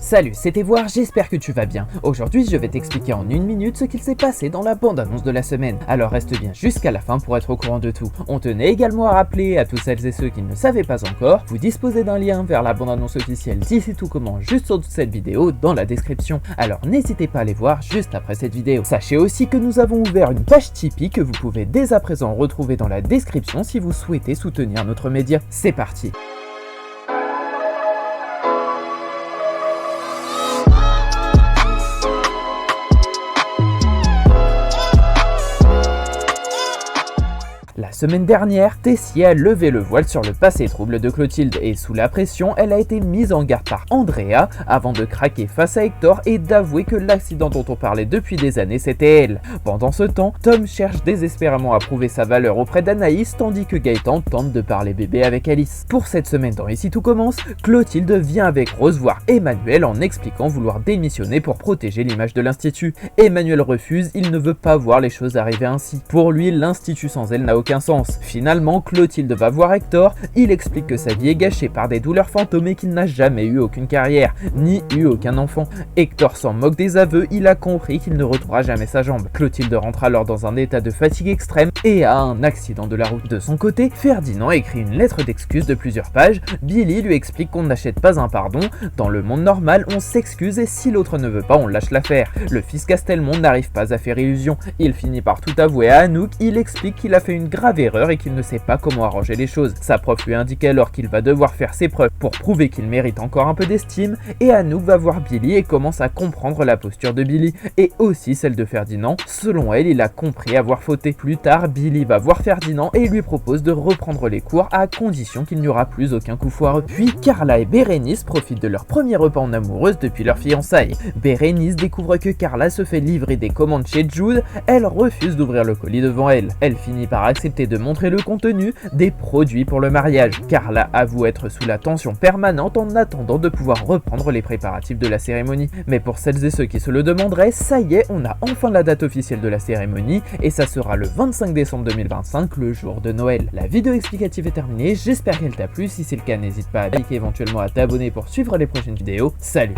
Salut, c'était Voir, j'espère que tu vas bien. Aujourd'hui, je vais t'expliquer en une minute ce qu'il s'est passé dans la bande-annonce de la semaine. Alors reste bien jusqu'à la fin pour être au courant de tout. On tenait également à rappeler à toutes celles et ceux qui ne le savaient pas encore, vous disposez d'un lien vers la bande-annonce officielle d'ici tout comment juste sous cette vidéo dans la description. Alors n'hésitez pas à aller voir juste après cette vidéo. Sachez aussi que nous avons ouvert une page Tipeee que vous pouvez dès à présent retrouver dans la description si vous souhaitez soutenir notre média. C'est parti. La semaine dernière, Tessier a levé le voile sur le passé trouble de Clotilde et sous la pression, elle a été mise en garde par Andrea avant de craquer face à Hector et d'avouer que l'accident dont on parlait depuis des années c'était elle. Pendant ce temps, Tom cherche désespérément à prouver sa valeur auprès d'Anaïs tandis que Gaëtan tente de parler bébé avec Alice. Pour cette semaine dans Ici tout commence, Clotilde vient avec Rose voir Emmanuel en expliquant vouloir démissionner pour protéger l'image de l'Institut. Emmanuel refuse, il ne veut pas voir les choses arriver ainsi. Pour lui, l'Institut sans elle n'a aucun sens. Finalement, Clotilde va voir Hector, il explique que sa vie est gâchée par des douleurs fantômes et qu'il n'a jamais eu aucune carrière, ni eu aucun enfant. Hector s'en moque des aveux, il a compris qu'il ne retrouvera jamais sa jambe. Clotilde rentre alors dans un état de fatigue extrême et a un accident de la route. De son côté, Ferdinand écrit une lettre d'excuse de plusieurs pages, Billy lui explique qu'on n'achète pas un pardon, dans le monde normal on s'excuse et si l'autre ne veut pas on lâche l'affaire. Le fils Castelmont n'arrive pas à faire illusion, il finit par tout avouer à Anouk, il explique qu'il a fait une grave erreur et qu'il ne sait pas comment arranger les choses. Sa prof lui indique alors qu'il va devoir faire ses preuves pour prouver qu'il mérite encore un peu d'estime et Anouk va voir Billy et commence à comprendre la posture de Billy et aussi celle de Ferdinand. Selon elle, il a compris avoir fauté. Plus tard, Billy va voir Ferdinand et lui propose de reprendre les cours à condition qu'il n'y aura plus aucun coup foireux. Puis Carla et Bérénice profitent de leur premier repas en amoureuse depuis leur fiançailles. Bérénice découvre que Carla se fait livrer des commandes chez Jude, elle refuse d'ouvrir le colis devant elle. Elle finit par accepter de montrer le contenu des produits pour le mariage. Carla avoue être sous la tension permanente en attendant de pouvoir reprendre les préparatifs de la cérémonie. Mais pour celles et ceux qui se le demanderaient, ça y est, on a enfin la date officielle de la cérémonie et ça sera le 25 décembre 2025, le jour de Noël. La vidéo explicative est terminée, j'espère qu'elle t'a plu, si c'est le cas n'hésite pas à liker, éventuellement à t'abonner pour suivre les prochaines vidéos. Salut!